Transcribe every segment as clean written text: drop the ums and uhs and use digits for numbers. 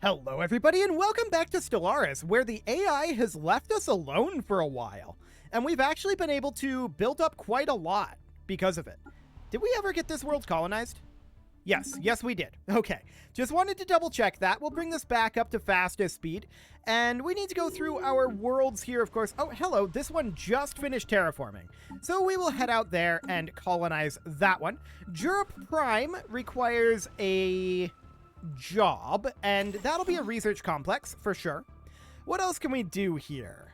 Hello everybody and welcome back to Stellaris, where the AI has left us alone for a while. And we've actually been able to build up quite a lot because of it. Did we ever get this world colonized? Yes we did. Okay, just wanted to double check that. We'll bring this back up to fastest speed. And we need to go through our worlds here, of course. Oh, hello, this one just finished terraforming. So we will head out there and colonize that one. Europe Prime requires a job, and that'll be a research complex for sure. What else can we do here?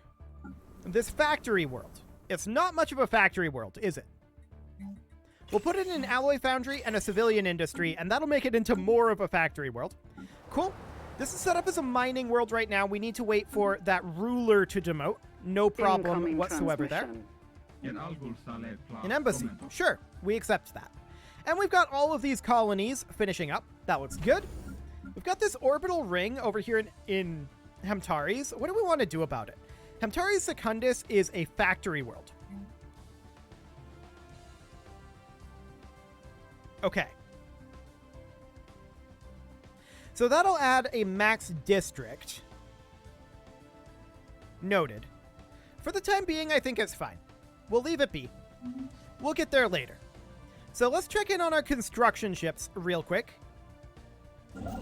This factory world. It's not much of a factory world, is it? We'll put it in an alloy foundry and a civilian industry, and that'll make it into more of a factory world. Cool. This is set up as a mining world right now. We need to wait for that ruler to demote. No problem Incoming whatsoever there. An embassy. Sure, we accept that. And we've got all of these colonies finishing up. That looks good. We've got this orbital ring over here in Hemtaris. What do we want to do about it? Hemtaris Secundus is a factory world. Okay. So that'll add a max district. Noted. For the time being, I think it's fine. We'll leave it be. We'll get there later. So let's check in on our construction ships real quick.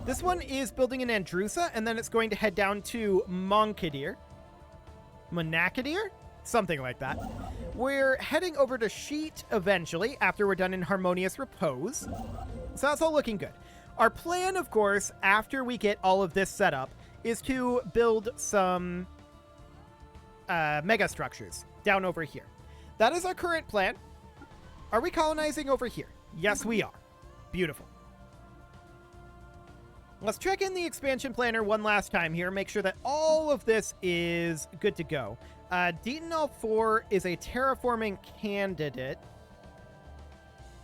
This one is building in Andrusa, and then it's going to head down to Monkadir. Monacadir? Something like that. We're heading over to Sheet eventually, after we're done in Harmonious Repose. So that's all looking good. Our plan, of course, after we get all of this set up, is to build some mega structures down over here. That is our current plan. Are we colonizing over here? Yes, we are. Beautiful. Let's check in the expansion planner one last time here, make sure that all of this is good to go. Detonol 4 is a terraforming candidate.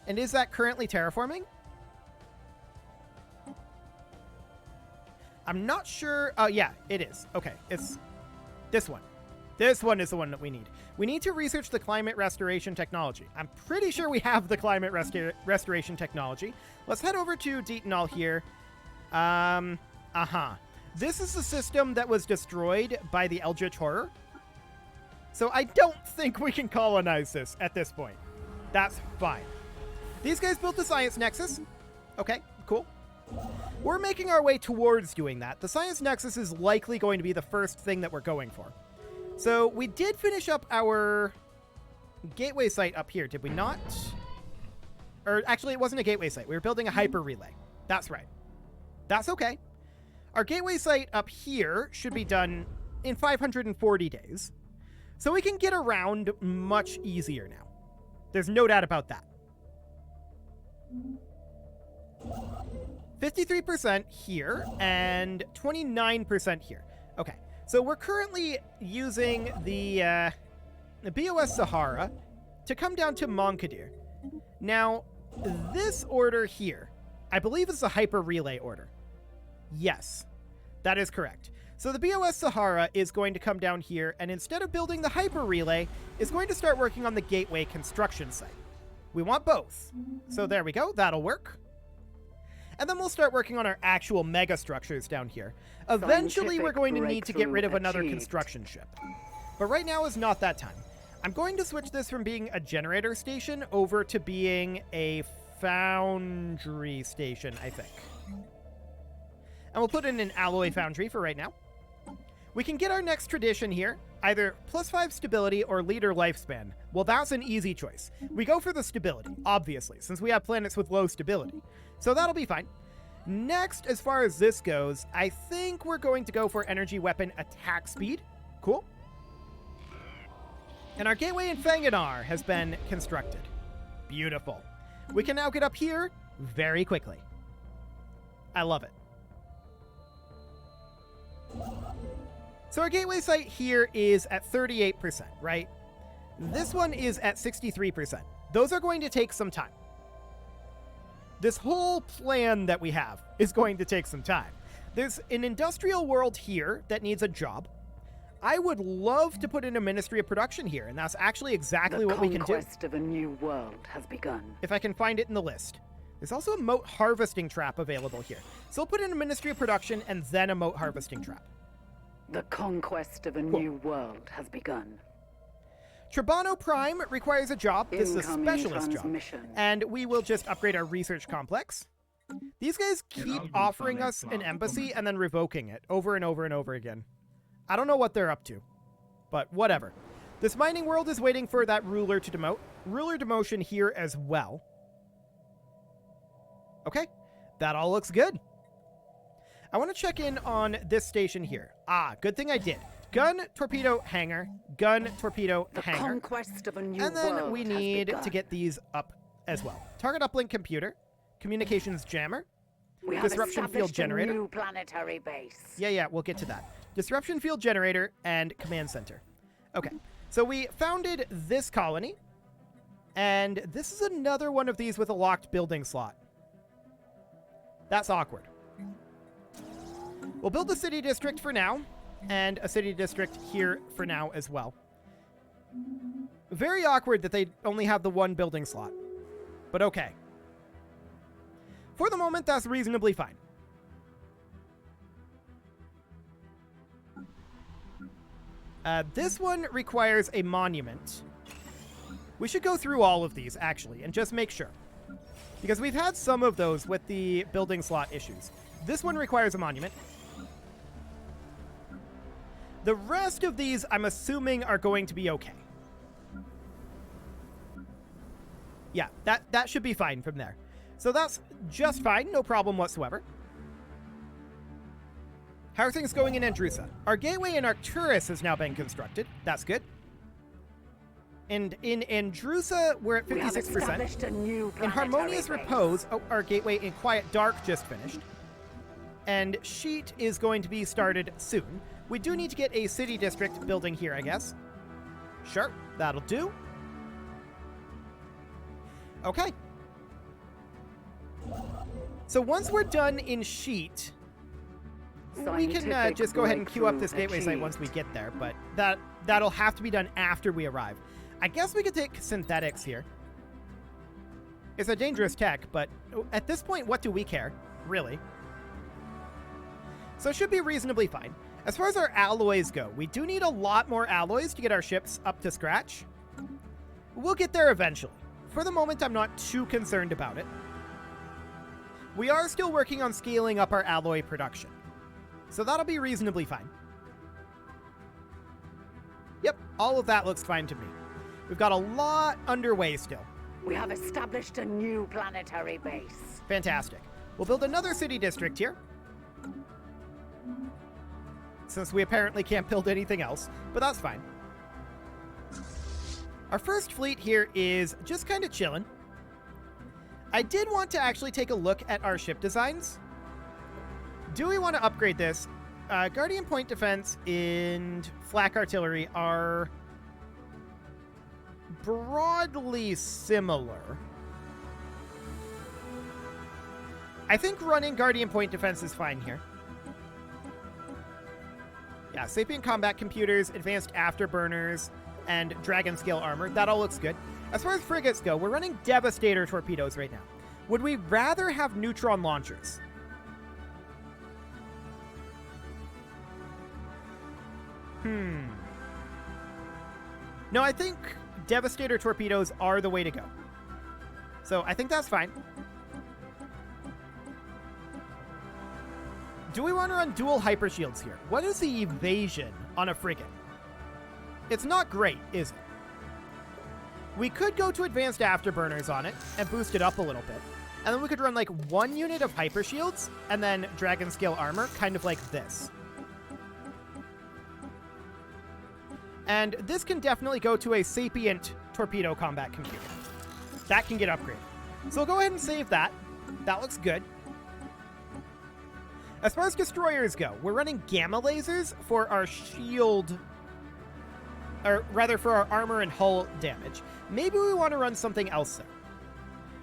And is that currently terraforming? I'm not sure. Oh, yeah, it is. Okay, it's this one. This one is the one that we need. We need to research the climate restoration technology. I'm pretty sure we have the climate restoration technology. Let's head over to Detonol here. This is the system that was destroyed by the Eldritch Horror. So I don't think we can colonize this at this point. That's fine. These guys built the Science Nexus. Okay, cool. We're making our way towards doing that. The Science Nexus is likely going to be the first thing that we're going for. So we did finish up our gateway site up here, did we not? Or actually, it wasn't a gateway site. We were building a hyper relay. That's right. That's okay. Our gateway site up here should be done in 540 days. So we can get around much easier now. There's no doubt about that. 53% here and 29% here. Okay. So we're currently using the BOS Sahara to come down to Monkadir. Now, this order here, I believe is the Hyper Relay order. Yes, that is correct. So the BOS Sahara is going to come down here, and instead of building the Hyper Relay, is going to start working on the Gateway construction site. We want both. So there we go, that'll work. And then we'll start working on our actual mega structures down here. Eventually, we're going to need to get rid of another construction ship. But right now is not that time. I'm going to switch this from being a generator station over to being a foundry station, I think. And we'll put in an alloy foundry for right now. We can get our next tradition here, either +5 stability or leader lifespan. Well, that's an easy choice. We go for the stability, obviously, since we have planets with low stability. So that'll be fine. Next, as far as this goes, I think we're going to go for energy weapon attack speed. Cool. And our gateway in Fanganar has been constructed. Beautiful. We can now get up here very quickly. I love it. So our gateway site here is at 38%, right? This one is at 63%. Those are going to take some time. This whole plan that we have is going to take some time. There's an industrial world here that needs a job. I would love to put in a Ministry of Production here, and that's actually exactly what we can do. The conquest of a new world has begun. If I can find it in the list. There's also a moat harvesting trap available here. So we'll put in a Ministry of Production and then a moat harvesting trap. The conquest of a new world has begun. Tribano Prime requires a job. This is a Incoming specialist job. transmission. And we will just upgrade our research complex. These guys keep offering us an embassy and then revoking it over and over and over again. I don't know what they're up to, but whatever. This mining world is waiting for that ruler to demote. Ruler demotion here as well. Okay, that all looks good. I want to check in on this station here. Ah, good thing I did. Gun, torpedo, hangar. Gun, torpedo, hangar. Conquest of a new And then world we has need begun. to get these up as well. Target uplink computer. Communications jammer. We have Disruption field established generator. a new planetary base. Yeah, we'll get to that. Disruption field generator and command center. Okay, so we founded this colony. And this is another one of these with a locked building slot. That's awkward. We'll build a city district for now, and a city district here for now as well. Very awkward that they only have the one building slot, but okay. For the moment, that's reasonably fine. This one requires a monument. We should go through all of these, actually, and just make sure. Because we've had some of those with the building slot issues. This one requires a monument. The rest of these, I'm assuming, are going to be okay. Yeah, that should be fine from there. So that's just fine, no problem whatsoever. How are things going in Andrusa? Our gateway in Arcturus has now been constructed. That's good. And in Andrusa, we're at 56%. In Harmonious Repose, our gateway in Quiet Dark just finished. And Sheet is going to be started soon. We do need to get a city district building here, I guess. Sure, that'll do. Okay. So once we're done in Sheet, we can just go ahead and queue up this gateway site once we get there, but that'll have to be done after we arrive. I guess we could take synthetics here. It's a dangerous tech, but at this point, what do we care, really? So it should be reasonably fine. As far as our alloys go, we do need a lot more alloys to get our ships up to scratch. We'll get there eventually. For the moment, I'm not too concerned about it. We are still working on scaling up our alloy production, so that'll be reasonably fine. Yep, all of that looks fine to me. We've got a lot underway still. We have established a new planetary base. Fantastic. We'll build another city district here, since we apparently can't build anything else, but that's fine. Our first fleet here is just kind of chilling. I did want to actually take a look at our ship designs. Do we want to upgrade this? Guardian Point Defense and Flak Artillery are broadly similar. I think running Guardian Point Defense is fine here. Yeah, Sapient Combat Computers, Advanced Afterburners, and Dragon Scale Armor. That all looks good. As far as frigates go, we're running Devastator torpedoes right now. Would we rather have neutron launchers? No, I think Devastator torpedoes are the way to go. So I think that's fine. Do we want to run dual hypershields here? What is the evasion on a frigate? It's not great, is it? We could go to advanced afterburners on it and boost it up a little bit. And then we could run like one unit of hypershields and then dragon scale armor, kind of like this. And this can definitely go to a Sapient torpedo combat computer. That can get upgraded. So we'll go ahead and save that. That looks good. As far as destroyers go, we're running gamma lasers for our shield, or rather for our armor and hull damage. Maybe we want to run something else there.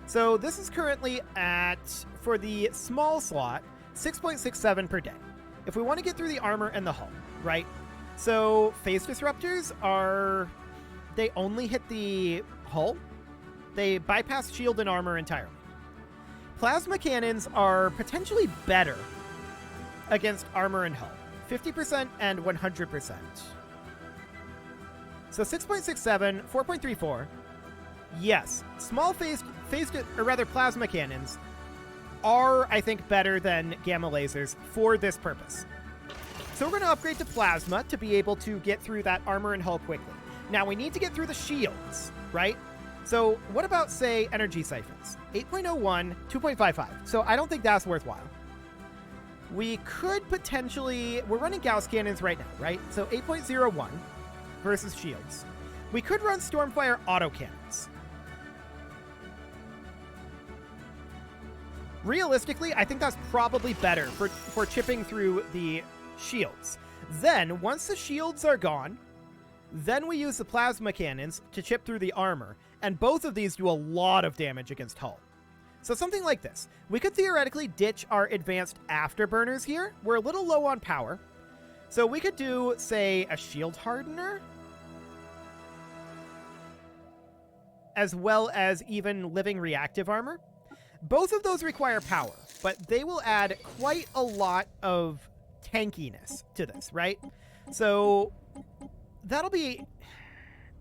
So this is currently at, for the small slot, 6.67 per day. If we want to get through the armor and the hull, right? So phase disruptors are, they only hit the hull. They bypass shield and armor entirely. Plasma cannons are potentially better against armor and hull. 50% and 100%. So 6.67, 4.34. Yes, small phased, or rather plasma cannons are, I think, better than gamma lasers for this purpose. So we're going to upgrade to plasma to be able to get through that armor and hull quickly. Now we need to get through the shields, right? So what about, say, energy siphons? 8.01, 2.55. So I don't think that's worthwhile. We could potentially... We're running Gauss cannons right now, right? So 8.01 versus shields. We could run Stormfire autocannons. Realistically, I think that's probably better for chipping through the shields. Then, once the shields are gone, then we use the plasma cannons to chip through the armor, and both of these do a lot of damage against hull. So something like this. We could theoretically ditch our advanced afterburners here. We're a little low on power. So we could do, say, a shield hardener, as well as even living reactive armor. Both of those require power, but they will add quite a lot of tankiness to this, right? So that'll be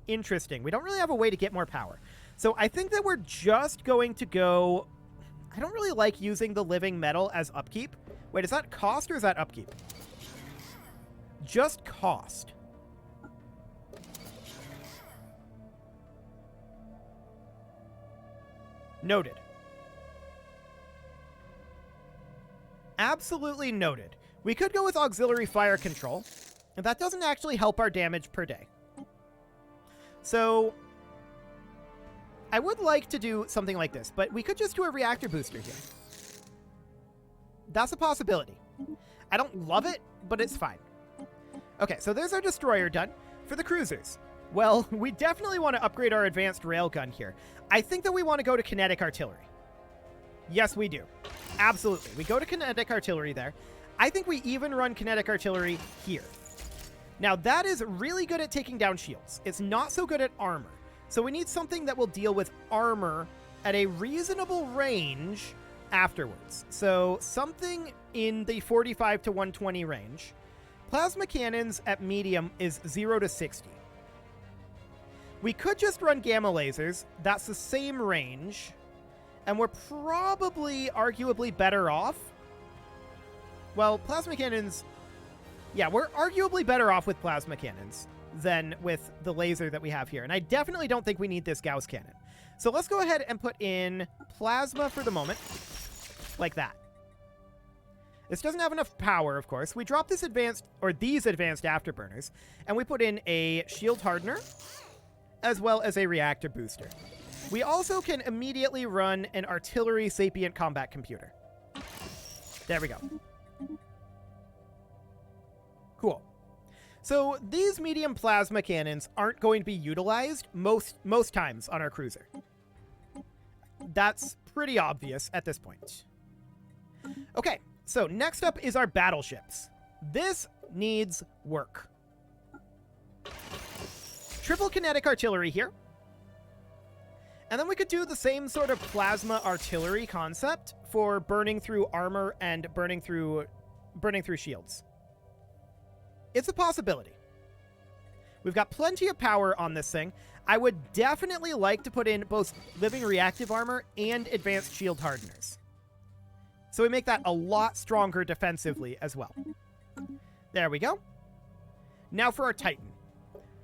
interesting. We don't really have a way to get more power. So I think that we're just going to go... I don't really like using the living metal as upkeep. Wait, is that cost or is that upkeep? Just cost. Noted. Absolutely noted. We could go with auxiliary fire control, and that doesn't actually help our damage per day. So I would like to do something like this, but we could just do a reactor booster here. That's a possibility. I don't love it, but it's fine. Okay, so there's our destroyer done. For the cruisers, well, we definitely want to upgrade our advanced railgun here. I think that we want to go to kinetic artillery. Yes, we do. Absolutely. We go to kinetic artillery there. I think we even run kinetic artillery here. Now, that is really good at taking down shields. It's not so good at armor. So we need something that will deal with armor at a reasonable range afterwards. So something in the 45 to 120 range. Plasma cannons at medium is 0 to 60. We could just run gamma lasers. That's the same range. And we're probably arguably better off. Well, plasma cannons... Yeah, we're arguably better off with plasma cannons than with the laser that we have here. And I definitely don't think we need this Gauss cannon. So let's go ahead and put in plasma for the moment. Like that. This doesn't have enough power, of course. We drop this advanced, or these advanced afterburners, and we put in a shield hardener, as well as a reactor booster. We also can immediately run an artillery sapient combat computer. There we go. Cool. So these medium plasma cannons aren't going to be utilized most times on our cruiser. That's pretty obvious at this point. Okay, so next up is our battleships. This needs work. Triple kinetic artillery here. And then we could do the same sort of plasma artillery concept for burning through armor and burning through shields. It's a possibility. We've got plenty of power on this thing. I would definitely like to put in both living reactive armor and advanced shield hardeners. So we make that a lot stronger defensively as well. There we go. Now for our Titan.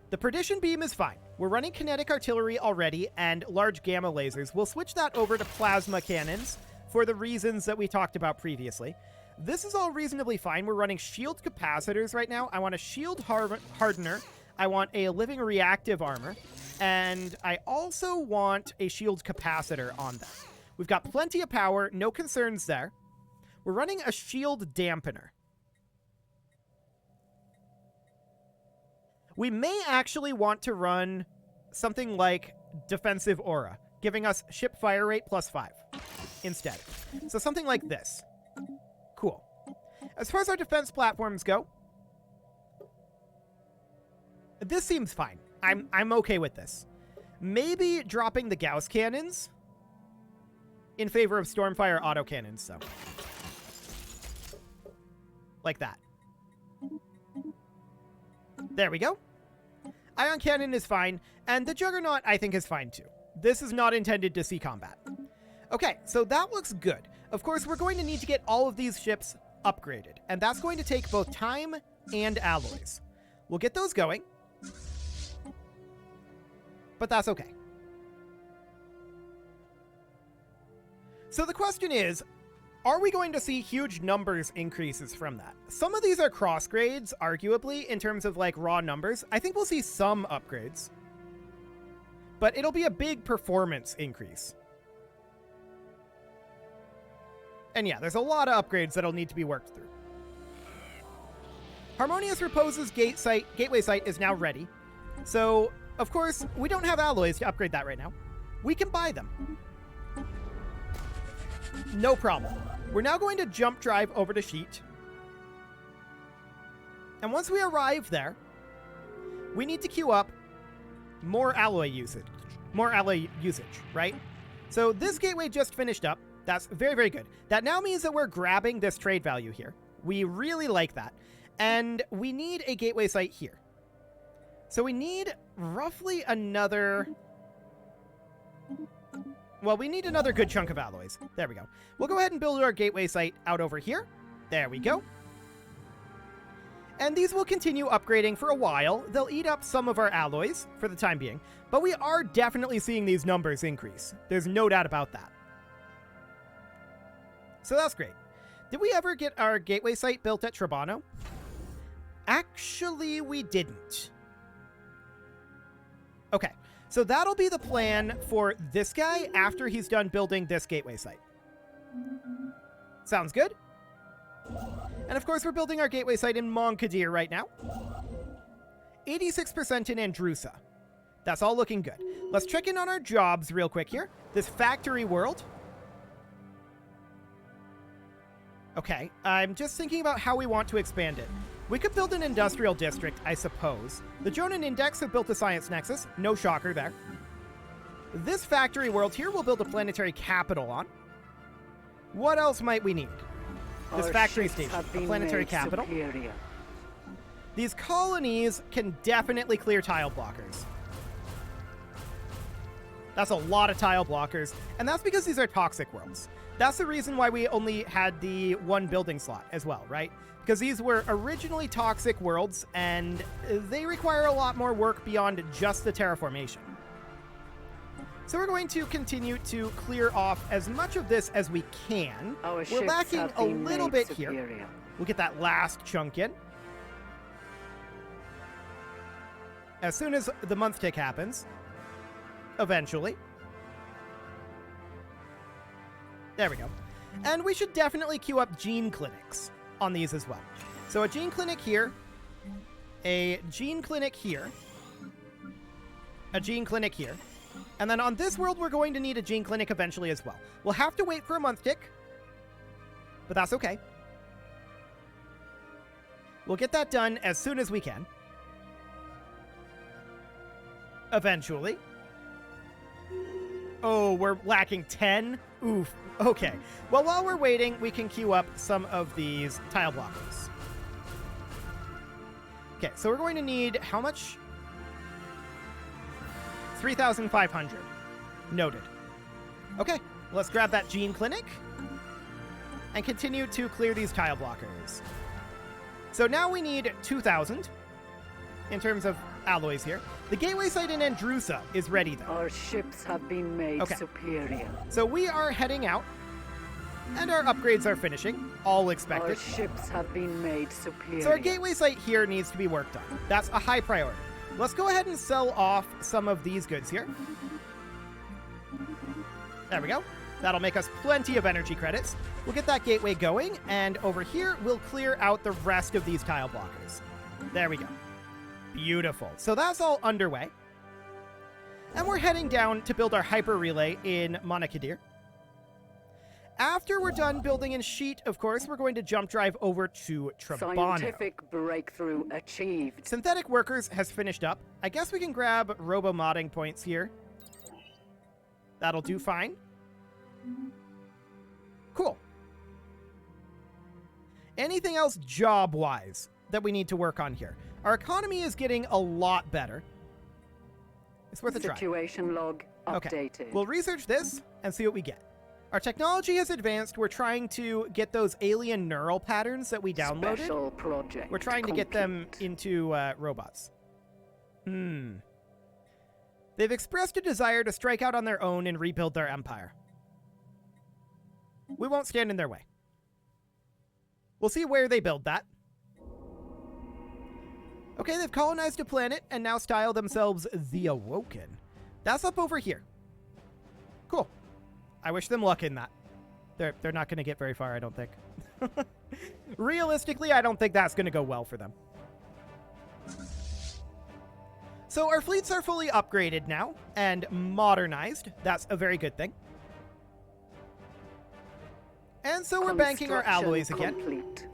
The Perdition Beam is fine. We're running kinetic artillery already and large gamma lasers. We'll switch that over to plasma cannons for the reasons that we talked about previously. This is all reasonably fine. We're running shield capacitors right now. I want a shield hardener. I want a living reactive armor. And I also want a shield capacitor on that. We've got plenty of power. No concerns there. We're running a shield dampener. We may actually want to run something like defensive aura, giving us ship fire rate +5 instead. So something like this. Cool. As far as our defense platforms go, this seems fine. I'm okay with this. Maybe dropping the Gauss cannons in favor of Stormfire autocannons, so. Like that. There we go. Ion Cannon is fine, and the Juggernaut, I think, is fine too. This is not intended to see combat. Okay, so that looks good. Of course, we're going to need to get all of these ships upgraded, and that's going to take both time and alloys. We'll get those going, but that's okay. So the question is, are we going to see huge numbers increases from that? Some of these are cross grades, arguably, in terms of like raw numbers. I think we'll see some upgrades, but it'll be a big performance increase. And yeah, there's a lot of upgrades that'll need to be worked through. Harmonious Repose's gateway site is now ready. So, of course, we don't have alloys to upgrade that right now. We can buy them. No problem. We're now going to jump drive over to Sheet. And once we arrive there, we need to queue up more alloy usage. More alloy usage, right? So this gateway just finished up. That's very, very good. That now means that we're grabbing this trade value here. We really like that. And we need a gateway site here. So we need roughly another... Well, we need another good chunk of alloys. There we go. We'll go ahead and build our gateway site out over here. There we go. And these will continue upgrading for a while. They'll eat up some of our alloys for the time being. But we are definitely seeing these numbers increase. There's no doubt about that. So that's great. Did we ever get our gateway site built at Trabano? Actually, we didn't. Okay. So that'll be the plan for this guy after he's done building this gateway site. Sounds good? And of course, we're building our gateway site in Monkadir right now. 86% in Andrusa. That's all looking good. Let's check in on our jobs real quick here. This factory world. Okay, I'm just thinking about how we want to expand it. We could build an industrial district, I suppose. The Jonan Index have built a science nexus. No shocker there. This factory world here we'll build a planetary capital on. What else might we need? This factory station, a planetary capital. Superior. These colonies can definitely clear tile blockers. That's a lot of tile blockers, and that's because these are toxic worlds. That's the reason why we only had the one building slot as well, right? Because these were originally toxic worlds, and they require a lot more work beyond just the terraformation. So we're going to continue to clear off as much of this as we can. We're lacking a little bit here. We'll get that last chunk in. As soon as the month tick happens. Eventually. There we go. And we should definitely queue up gene clinics on these as well. So a gene clinic here, a gene clinic here, a gene clinic here, and then on this world we're going to need a gene clinic eventually as well. We'll have to wait for a month tick, but that's okay. We'll get that done as soon as we can. Eventually. Oh, we're lacking 10? Oof. Okay. Well, while we're waiting, we can queue up some of these tile blockers. Okay, so we're going to need how much? 3,500. Noted. Okay, let's grab that gene clinic and continue to clear these tile blockers. So now we need 2,000 in terms of alloys here. The gateway site in Andrusa is ready, though. Our ships have been made superior. So we are heading out, and our upgrades are finishing, all expected. Our ships have been made superior. So our gateway site here needs to be worked on. That's a high priority. Let's go ahead and sell off some of these goods here. There we go. That'll make us plenty of energy credits. We'll get that gateway going, and over here, we'll clear out the rest of these tile blockers. There we go. Beautiful. So that's all underway. And we're heading down to build our hyper relay in Monakadir. After we're done building in Sheet, of course, we're going to jump drive over to Trabano. Scientific breakthrough achieved. Synthetic Workers has finished up. I guess we can grab robo-modding points here. That'll do fine. Cool. Anything else job-wise that we need to work on here? Our economy is getting a lot better. It's worth a try. Situation log updated. Okay. We'll research this and see what we get. Our technology has advanced. We're trying to get those alien neural patterns that we downloaded. Special project We're trying to get them into robots. They've expressed a desire to strike out on their own and rebuild their empire. We won't stand in their way. We'll see where they build that. Okay, they've colonized a planet and now style themselves the Awoken. That's up over here. Cool. I wish them luck in that. They're not going to get very far, I don't think. Realistically, I don't think that's going to go well for them. So our fleets are fully upgraded now and modernized. That's a very good thing. And so we're banking our alloys again. Complete.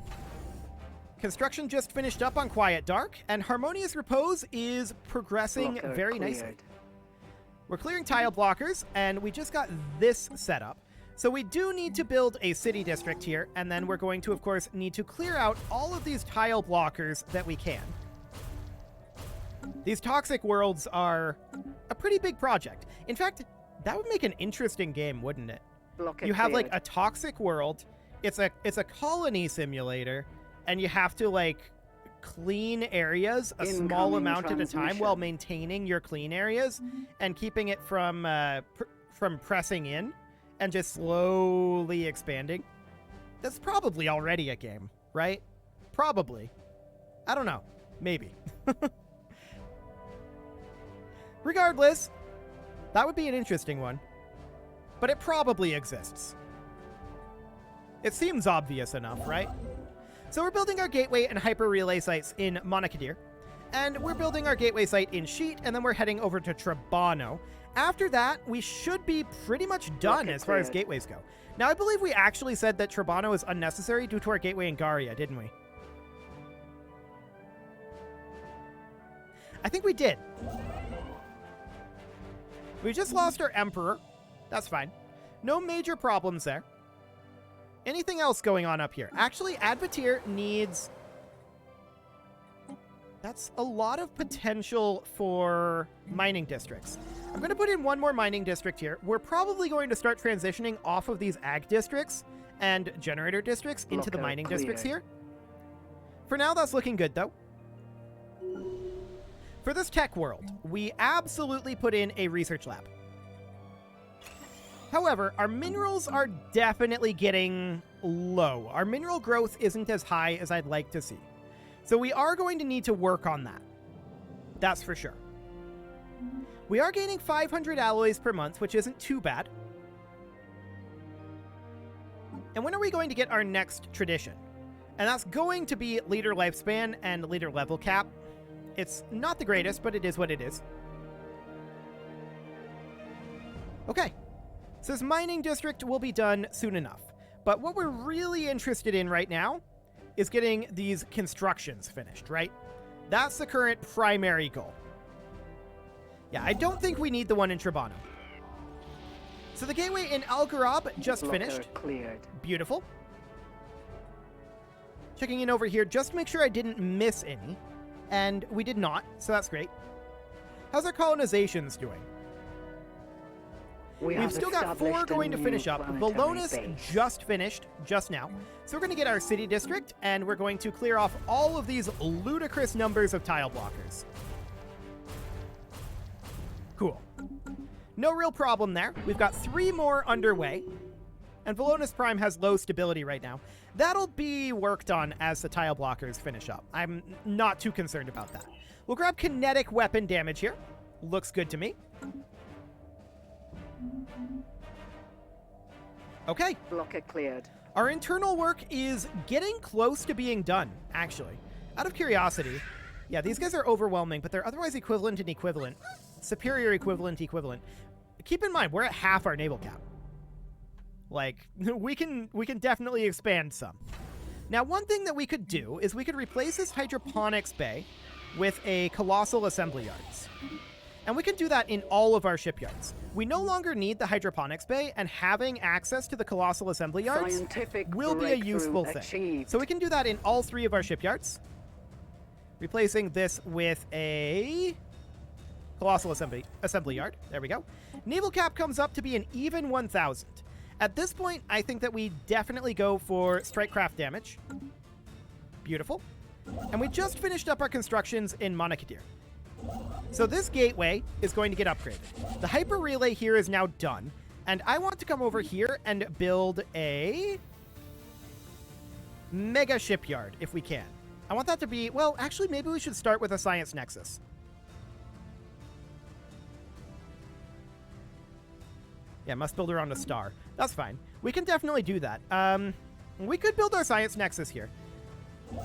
Construction just finished up on Quiet Dark, and Harmonious Repose is progressing Blocker very cleared. nicely. We're clearing tile blockers, and we just got this set up. So we do need to build a city district here, and then we're going to, of course, need to clear out all of these tile blockers that we can. These toxic worlds are a pretty big project. In fact, that would make an interesting game, wouldn't it? Blocker You have cleared. like a toxic world. It's a colony simulator, and you have to like clean areas a small Incoming amount at a time transmission. while maintaining your clean areas and keeping it from pressing in and just slowly expanding. That's probably already a game, right? Probably. I don't know. Maybe. Regardless, that would be an interesting one. But it probably exists. It seems obvious enough, right? So we're building our gateway and hyper relay sites in Monakadir, and we're building our gateway site in Sheet, and then we're heading over to Trabano. After that, we should be pretty much done Okay, as far as cleared. gateways go. Now, I believe we actually said that Trabano is unnecessary due to our gateway in Garia, didn't we? I think we did. We just lost our Emperor. That's fine. No major problems there. Anything else going on up here? Actually, Advatir needs... That's a lot of potential for mining districts. I'm going to put in one more mining district here. We're probably going to start transitioning off of these ag districts and generator districts into the Blocker mining districts cleared. here. For now, that's looking good, though. For this tech world, we absolutely put in a research lab. However, our minerals are definitely getting low. Our mineral growth isn't as high as I'd like to see. So we are going to need to work on that. That's for sure. We are gaining 500 alloys per month, which isn't too bad. And when are we going to get our next tradition? And that's going to be leader lifespan and leader level cap. It's not the greatest, but it is what it is. Okay. So this mining district will be done soon enough. But what we're really interested in right now is getting these constructions finished, right? That's the current primary goal. Yeah, I don't think we need the one in Trabano. So the gateway in Al Ghurab just Blocker finished. cleared. Beautiful. Checking in over here just to make sure I didn't miss any. And we did not, so that's great. How's our colonizations doing? We've still got 4 going to finish up. Valonis just finished, just now. So we're going to get our city district, and we're going to clear off all of these ludicrous numbers of tile blockers. Cool. No real problem there. We've got 3 more underway. And Valonis Prime has low stability right now. That'll be worked on as the tile blockers finish up. I'm not too concerned about that. We'll grab kinetic weapon damage here. Looks good to me. Okay. Blocker cleared. Our internal work is getting close to being done, actually. Out of curiosity, yeah, these guys are overwhelming, but they're otherwise equivalent and equivalent. Superior, equivalent, equivalent. Keep in mind, we're at half our naval cap. Like, we can definitely expand some. Now, one thing that we could do is we could replace this hydroponics bay with a colossal assembly yards. And we can do that in all of our shipyards. We no longer need the hydroponics bay, and having access to the colossal assembly yards Scientific will be a useful breakthrough thing. achieved. So we can do that in all 3 of our shipyards. Replacing this with a colossal assembly yard. There we go. Naval cap comes up to be an even 1,000. At this point, I think that we definitely go for strike craft damage. Beautiful. And we just finished up our constructions in Monakadir. So this gateway is going to get upgraded. The hyper relay here is now done, and I want to come over here and build a mega shipyard if we can. I want that to be, well, actually, maybe we should start with a science nexus. Yeah, must build around a star. That's fine. We can definitely do that. We could build our science nexus here.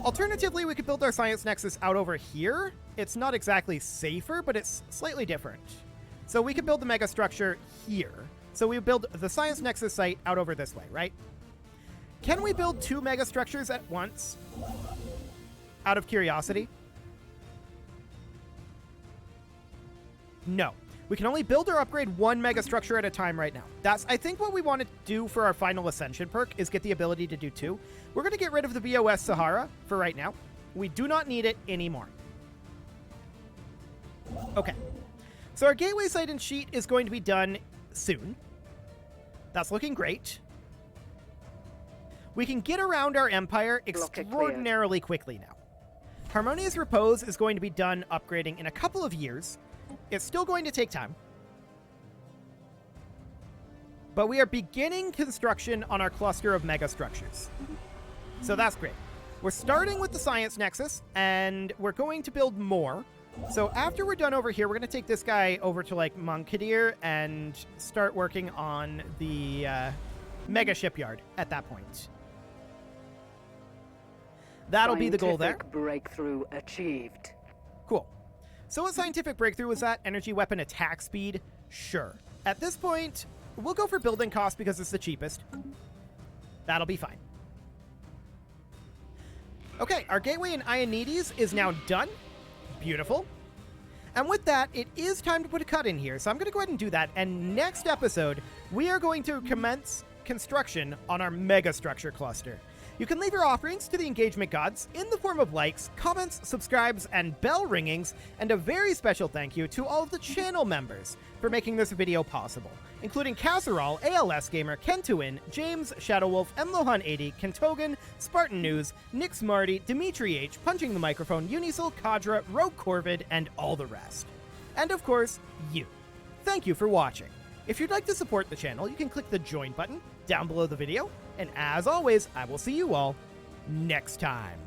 Alternatively, we could build our science nexus out over here. It's not exactly safer, but it's slightly different. So we could build the mega structure here. So we build the science nexus site out over this way, right? Can we build 2 mega structures at once? Out of curiosity? No. We can only build or upgrade 1 mega structure at a time right now. That's, I think, what we want to do for our final Ascension perk is get the ability to do 2. We're going to get rid of the BOS Sahara for right now. We do not need it anymore. Okay. So our gateway site and sheet is going to be done soon. That's looking great. We can get around our empire extraordinarily quickly now. Harmonious Repose is going to be done upgrading in a couple of years. It's still going to take time. But we are beginning construction on our cluster of mega structures. So that's great. We're starting with the Science Nexus, and we're going to build more. So after we're done over here, we're going to take this guy over to, like, Monkadir and start working on the mega shipyard at that point. That'll be the goal there. Scientific breakthrough achieved. Cool. So what scientific breakthrough was that? Energy weapon attack speed? Sure. At this point, we'll go for building cost because it's the cheapest. That'll be fine. Okay, our gateway in Ionides is now done. Beautiful. And with that, it is time to put a cut in here. So I'm going to go ahead and do that. And next episode, we are going to commence construction on our mega structure cluster. You can leave your offerings to the engagement gods in the form of likes, comments, subscribes, and bell ringings, and a very special thank you to all of the channel members for making this video possible, including Casserole, ALS Gamer, Kentuin, James, Shadowwolf, Mlohan80, Kentogan, Spartan News, Nick Smarty, Dimitri H, Punching the Microphone, Unisil, Kadra, Rogue Corvid, and all the rest. And of course, you. Thank you for watching. If you'd like to support the channel, you can click the join button down below the video. And as always, I will see you all next time.